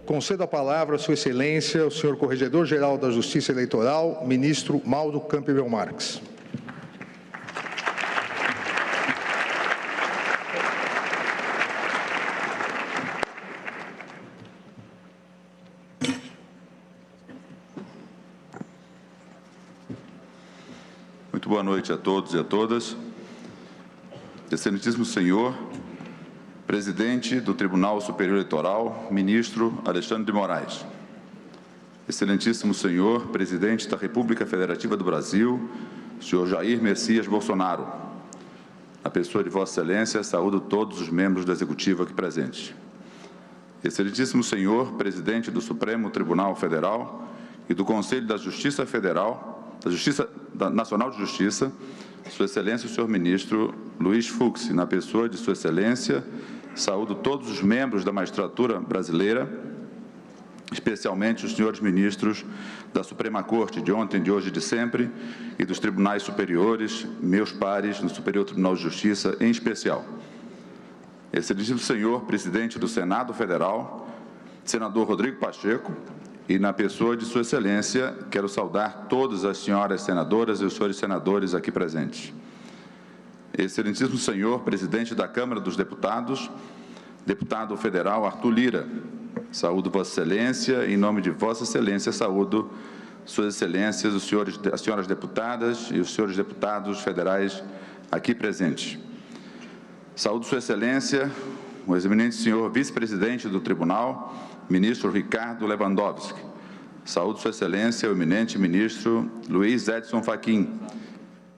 Concedo a palavra a Sua Excelência, o senhor Corregedor-Geral da Justiça Eleitoral, ministro Mauro Campbell Marques. Muito boa noite a todos e a todas. Excelentíssimo senhor, presidente do Tribunal Superior Eleitoral, ministro Alexandre de Moraes. Excelentíssimo senhor, presidente da República Federativa do Brasil, senhor Jair Messias Bolsonaro. Na pessoa de Vossa Excelência, saúdo todos os membros do Executivo aqui presentes. Excelentíssimo senhor, presidente do Supremo Tribunal Federal e do Conselho da Justiça Federal, Nacional de Justiça, Sua Excelência, o senhor ministro Luiz Fux, na pessoa de Sua Excelência, saúdo todos os membros da magistratura brasileira, especialmente os senhores ministros da Suprema Corte de ontem, de hoje e de sempre, e dos tribunais superiores, meus pares no Superior Tribunal de Justiça em especial. Excelentíssimo senhor, presidente do Senado Federal, senador Rodrigo Pacheco, e na pessoa de Sua Excelência, quero saudar todas as senhoras senadoras e os senhores senadores aqui presentes. Excelentíssimo senhor, presidente da Câmara dos Deputados, deputado federal Arthur Lira, saúdo Vossa Excelência, em nome de Vossa Excelência, saúdo Suas Excelências, as senhoras deputadas e os senhores deputados federais aqui presentes. Saúdo Sua Excelência, o eminente senhor vice-presidente do Tribunal, ministro Ricardo Lewandowski. Saúdo Sua Excelência, o eminente ministro Luiz Edson Fachin.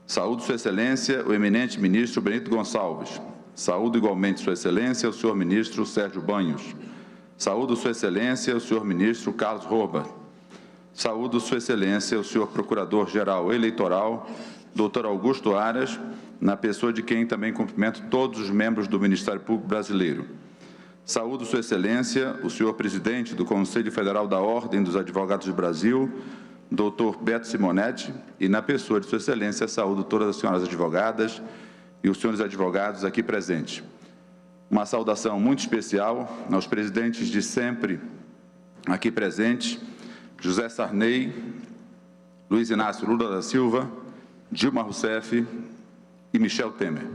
Saúdo Sua Excelência, o eminente ministro Benito Gonçalves. Saúdo igualmente Sua Excelência, o senhor ministro Sérgio Banhos. Saúdo Sua Excelência, o senhor ministro Carlos Roba. Saúdo Sua Excelência, o senhor Procurador-Geral Eleitoral, doutor Augusto Aras, na pessoa de quem também cumprimento todos os membros do Ministério Público Brasileiro. Saúdo Sua Excelência, o senhor presidente do Conselho Federal da Ordem dos Advogados do Brasil, doutor Beto Simonetti, e na pessoa de Sua Excelência, saúdo todas as senhoras advogadas e os senhores advogados aqui presentes. Uma saudação muito especial aos presidentes de sempre aqui presentes, José Sarney, Luiz Inácio Lula da Silva, Dilma Rousseff e Michel Temer.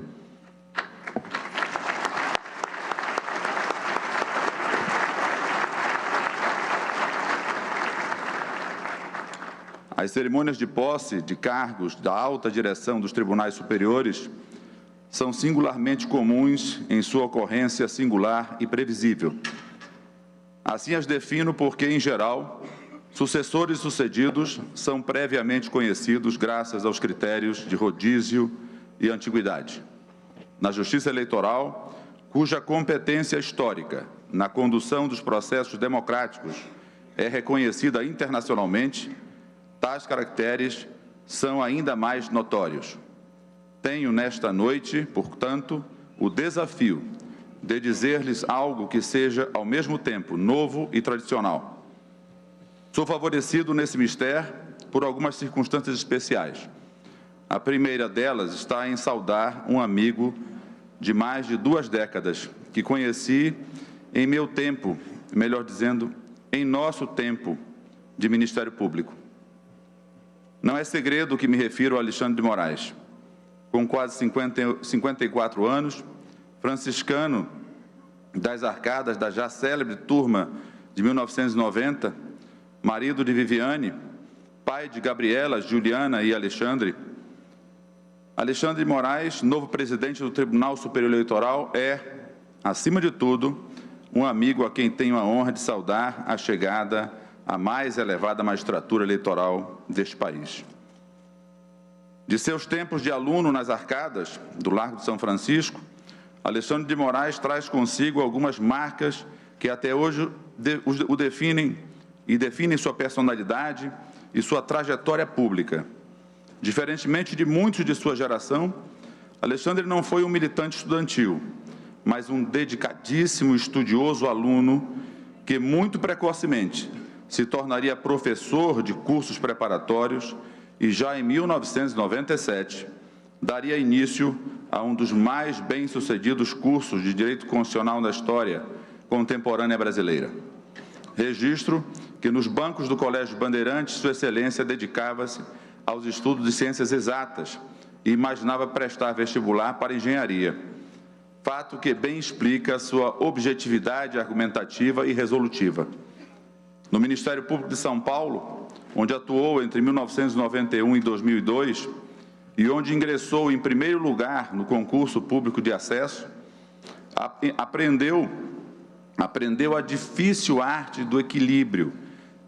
As cerimônias de posse de cargos da alta direção dos tribunais superiores são singularmente comuns em sua ocorrência singular e previsível. Assim as defino porque, em geral, sucessores sucedidos são previamente conhecidos graças aos critérios de rodízio e antiguidade. Na Justiça Eleitoral, cuja competência histórica na condução dos processos democráticos é reconhecida internacionalmente, tais caracteres são ainda mais notórios. Tenho nesta noite, portanto, o desafio de dizer-lhes algo que seja, ao mesmo tempo, novo e tradicional. Sou favorecido nesse mistério por algumas circunstâncias especiais. A primeira delas está em saudar um amigo de mais de 2 décadas, que conheci em meu tempo, melhor dizendo, em nosso tempo de Ministério Público. Não é segredo que me refiro a Alexandre de Moraes. Com quase 54 anos, franciscano das arcadas da já célebre turma de 1990, marido de Viviane, pai de Gabriela, Juliana e Alexandre, Alexandre de Moraes, novo presidente do Tribunal Superior Eleitoral, é, acima de tudo, um amigo a quem tenho a honra de saudar a chegada à mais elevada magistratura eleitoral deste país. De seus tempos de aluno nas arcadas do Largo de São Francisco, Alexandre de Moraes traz consigo algumas marcas que até hoje o definem e definem sua personalidade e sua trajetória pública. Diferentemente de muitos de sua geração, Alexandre não foi um militante estudantil, mas um dedicadíssimo estudioso aluno que muito precocemente se tornaria professor de cursos preparatórios e já em 1997 daria início a um dos mais bem-sucedidos cursos de Direito Constitucional na história contemporânea brasileira. Registro que nos bancos do Colégio Bandeirantes, Sua Excelência dedicava-se aos estudos de ciências exatas e imaginava prestar vestibular para engenharia. Fato que bem explica a sua objetividade argumentativa e resolutiva. No Ministério Público de São Paulo, onde atuou entre 1991 e 2002, e onde ingressou em primeiro lugar no concurso público de acesso, aprendeu a difícil arte do equilíbrio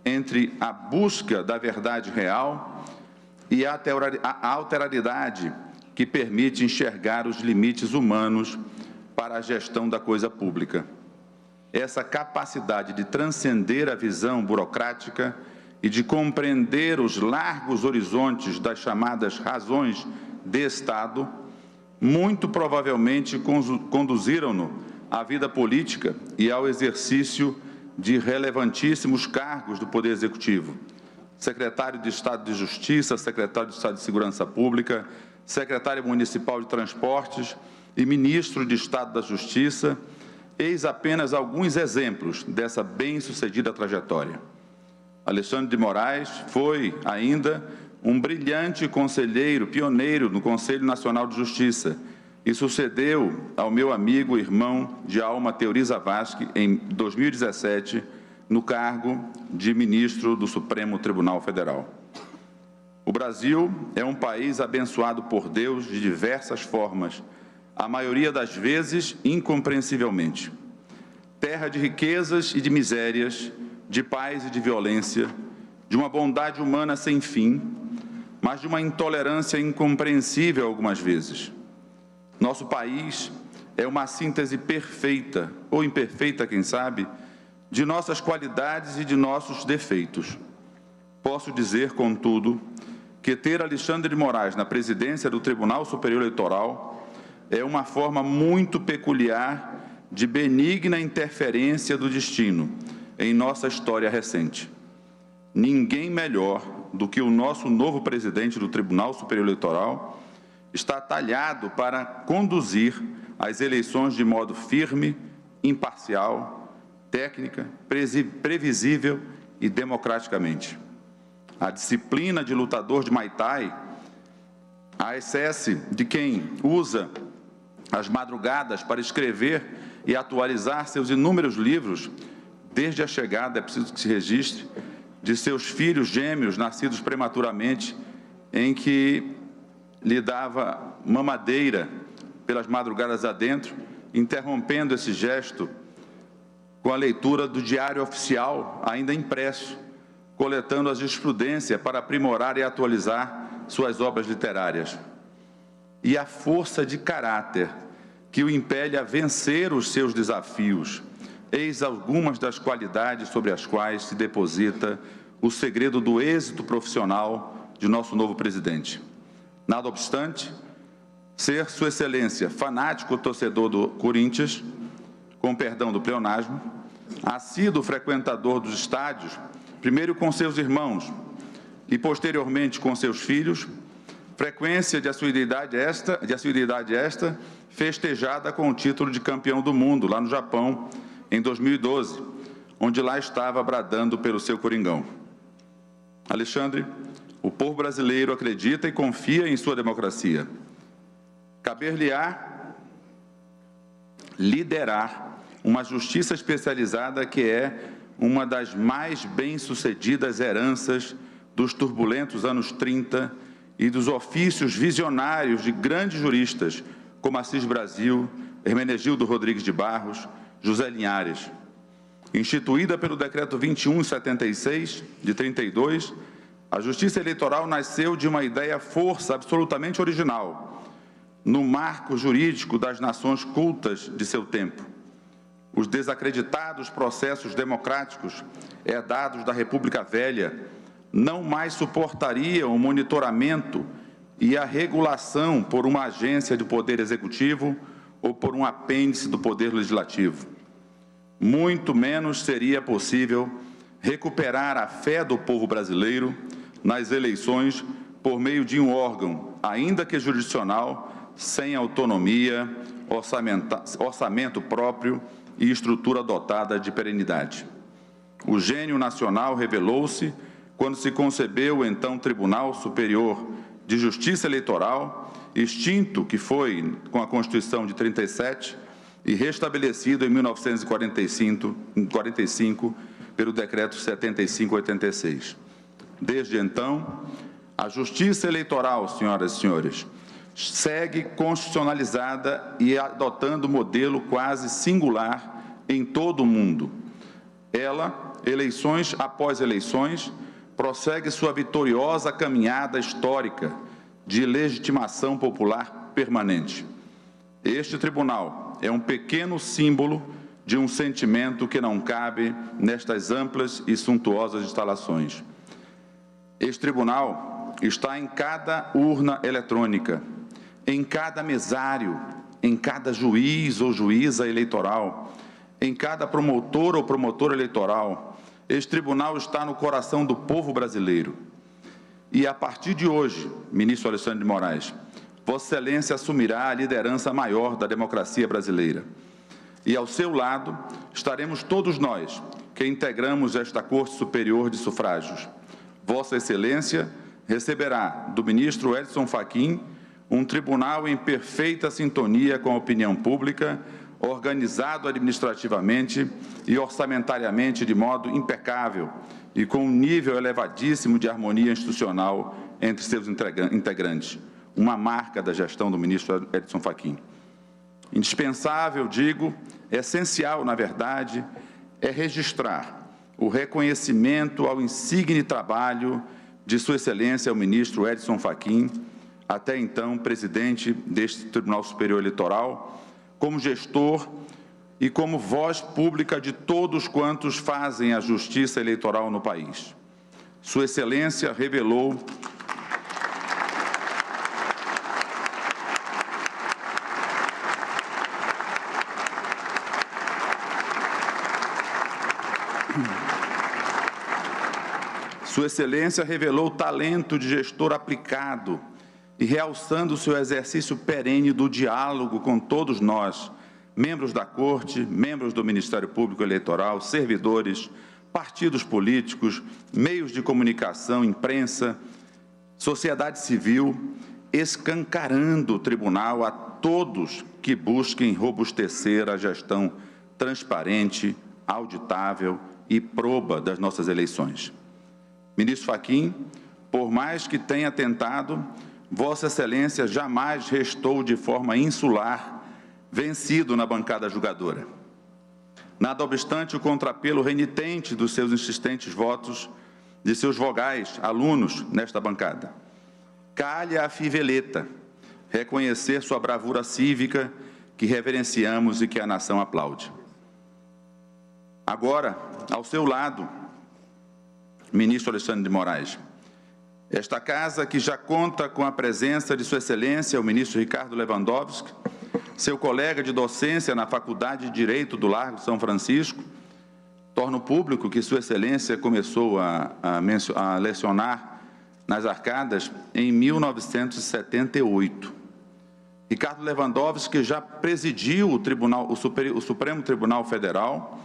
entre a busca da verdade real e a alteridade que permite enxergar os limites humanos para a gestão da coisa pública. Essa capacidade de transcender a visão burocrática e de compreender os largos horizontes das chamadas razões de Estado, muito provavelmente conduziram-no à vida política e ao exercício de relevantíssimos cargos do Poder Executivo: secretário de Estado de Justiça, secretário de Estado de Segurança Pública, secretário municipal de Transportes e ministro de Estado da Justiça. Eis apenas alguns exemplos dessa bem-sucedida trajetória. Alexandre de Moraes foi, ainda, um brilhante conselheiro, pioneiro no Conselho Nacional de Justiça, e sucedeu ao meu amigo e irmão de alma Teori Zavascki, em 2017, no cargo de ministro do Supremo Tribunal Federal. O Brasil é um país abençoado por Deus de diversas formas, a maioria das vezes incompreensivelmente. Terra de riquezas e de misérias, de paz e de violência, de uma bondade humana sem fim, mas de uma intolerância incompreensível algumas vezes. Nosso país é uma síntese perfeita, ou imperfeita, quem sabe, de nossas qualidades e de nossos defeitos. Posso dizer, contudo, que ter Alexandre de Moraes na presidência do Tribunal Superior Eleitoral é uma forma muito peculiar de benigna interferência do destino em nossa história recente. Ninguém melhor do que o nosso novo presidente do Tribunal Superior Eleitoral está talhado para conduzir as eleições de modo firme, imparcial, técnica, previsível e democraticamente. A disciplina de lutador de Muay Thai, a excesse de quem usa as madrugadas para escrever e atualizar seus inúmeros livros, desde a chegada, é preciso que se registre, de seus filhos gêmeos nascidos prematuramente, em que lhe dava mamadeira pelas madrugadas adentro, interrompendo esse gesto com a leitura do Diário Oficial, ainda impresso, coletando a jurisprudência para aprimorar e atualizar suas obras literárias. E a força de caráter que o impele a vencer os seus desafios. Eis algumas das qualidades sobre as quais se deposita o segredo do êxito profissional de nosso novo presidente. Nada obstante, ser Sua Excelência fanático torcedor do Corinthians, com perdão do pleonasmo, assíduo frequentador dos estádios, primeiro com seus irmãos e posteriormente com seus filhos, frequência de assiduidade esta festejada com o título de campeão do mundo, lá no Japão, em 2012, onde lá estava bradando pelo seu Coringão. Alexandre, o povo brasileiro acredita e confia em sua democracia. Caber-lhe-á liderar uma justiça especializada que é uma das mais bem-sucedidas heranças dos turbulentos anos 30 e dos ofícios visionários de grandes juristas como Assis Brasil, Hermenegildo Rodrigues de Barros, José Linhares. Instituída pelo Decreto 2176, de 32, a Justiça Eleitoral nasceu de uma ideia-força absolutamente original, no marco jurídico das nações cultas de seu tempo. Os desacreditados processos democráticos herdados da República Velha não mais suportariam o monitoramento e a regulação por uma agência do Poder Executivo ou por um apêndice do Poder Legislativo. Muito menos seria possível recuperar a fé do povo brasileiro nas eleições por meio de um órgão, ainda que jurisdicional, sem autonomia, orçamento próprio e estrutura dotada de perenidade. O gênio nacional revelou-se quando se concebeu o então Tribunal Superior de Justiça Eleitoral, extinto que foi com a Constituição de 37 e restabelecido em 1945 pelo Decreto 75/86. Desde então, a Justiça Eleitoral, senhoras e senhores, segue constitucionalizada e adotando modelo quase singular em todo o mundo. Ela, eleições após eleições, prossegue sua vitoriosa caminhada histórica de legitimação popular permanente. Este tribunal é um pequeno símbolo de um sentimento que não cabe nestas amplas e suntuosas instalações. Este tribunal está em cada urna eletrônica, em cada mesário, em cada juiz ou juíza eleitoral, em cada promotor ou promotora eleitoral. Este tribunal está no coração do povo brasileiro. E, a partir de hoje, ministro Alexandre de Moraes, Vossa Excelência assumirá a liderança maior da democracia brasileira. E, ao seu lado, estaremos todos nós, que integramos esta Corte Superior de Sufrágios. Vossa Excelência receberá do ministro Edson Fachin um tribunal em perfeita sintonia com a opinião pública, organizado administrativamente e orçamentariamente de modo impecável e com um nível elevadíssimo de harmonia institucional entre seus integrantes, uma marca da gestão do ministro Edson Fachin. Indispensável, digo, essencial, na verdade, é registrar o reconhecimento ao insigne trabalho de Sua Excelência, o ministro Edson Fachin, até então presidente deste Tribunal Superior Eleitoral, como gestor e como voz pública de todos quantos fazem a justiça eleitoral no país. Sua Excelência revelou Sua Excelência revelou talento de gestor aplicado e realçando o seu exercício perene do diálogo com todos nós, membros da Corte, membros do Ministério Público Eleitoral, servidores, partidos políticos, meios de comunicação, imprensa, sociedade civil, escancarando o tribunal a todos que busquem robustecer a gestão transparente, auditável e proba das nossas eleições. Ministro Fachin, por mais que tenha tentado, Vossa Excelência jamais restou de forma insular, vencido na bancada julgadora. Nada obstante o contrapelo renitente dos seus insistentes votos, de seus vogais, alunos nesta bancada. Calha a fiveleta reconhecer sua bravura cívica, que reverenciamos e que a nação aplaude. Agora, ao seu lado, ministro Alexandre de Moraes, esta casa que já conta com a presença de Sua Excelência, o ministro Ricardo Lewandowski, seu colega de docência na Faculdade de Direito do Largo São Francisco, torno público que Sua Excelência começou a lecionar nas Arcadas em 1978. Ricardo Lewandowski já presidiu o Supremo Tribunal Federal,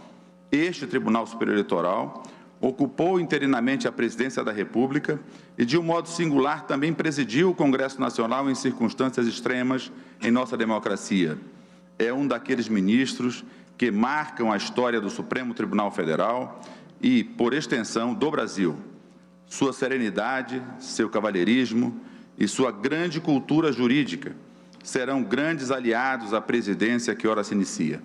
este Tribunal Superior Eleitoral, ocupou interinamente a presidência da República e, de um modo singular, também presidiu o Congresso Nacional em circunstâncias extremas em nossa democracia. É um daqueles ministros que marcam a história do Supremo Tribunal Federal e, por extensão, do Brasil. Sua serenidade, seu cavalheirismo e sua grande cultura jurídica serão grandes aliados à presidência que ora se inicia.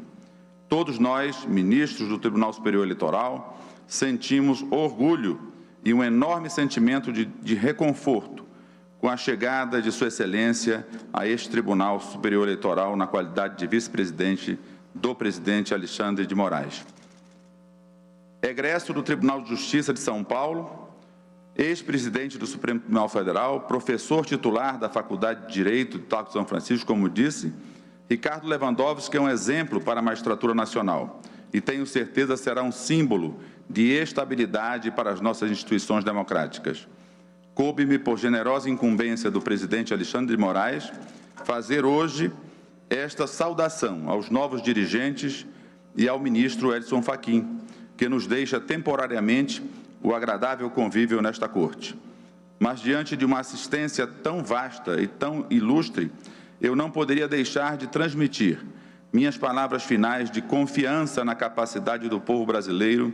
Todos nós, ministros do Tribunal Superior Eleitoral, sentimos orgulho e um enorme sentimento de reconforto com a chegada de Sua Excelência a este Tribunal Superior Eleitoral na qualidade de vice-presidente do presidente Alexandre de Moraes. Egresso do Tribunal de Justiça de São Paulo, ex-presidente do Supremo Tribunal Federal, professor titular da Faculdade de Direito do Largo São Francisco, como disse, Ricardo Lewandowski é um exemplo para a magistratura nacional e tenho certeza será um símbolo de estabilidade para as nossas instituições democráticas. Coube-me, por generosa incumbência do presidente Alexandre de Moraes, fazer hoje esta saudação aos novos dirigentes e ao ministro Edson Fachin, que nos deixa temporariamente o agradável convívio nesta Corte. Mas, diante de uma assistência tão vasta e tão ilustre, eu não poderia deixar de transmitir minhas palavras finais de confiança na capacidade do povo brasileiro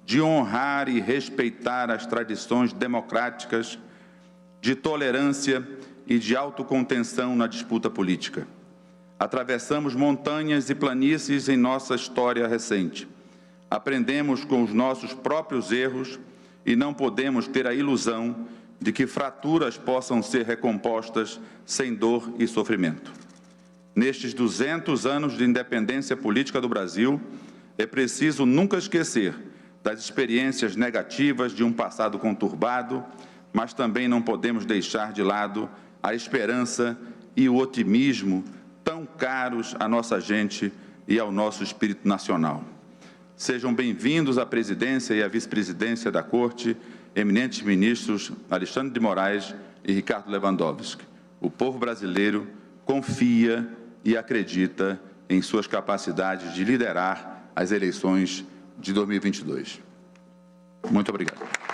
de honrar e respeitar as tradições democráticas, de tolerância e de autocontenção na disputa política. Atravessamos montanhas e planícies em nossa história recente. Aprendemos com os nossos próprios erros e não podemos ter a ilusão de que fraturas possam ser recompostas sem dor e sofrimento. Nestes 200 anos de independência política do Brasil, é preciso nunca esquecer das experiências negativas de um passado conturbado, mas também não podemos deixar de lado a esperança e o otimismo tão caros à nossa gente e ao nosso espírito nacional. Sejam bem-vindos à presidência e à vice-presidência da Corte, eminentes ministros Alexandre de Moraes e Ricardo Lewandowski. O povo brasileiro confia e acredita em suas capacidades de liderar as eleições de 2022. Muito obrigado.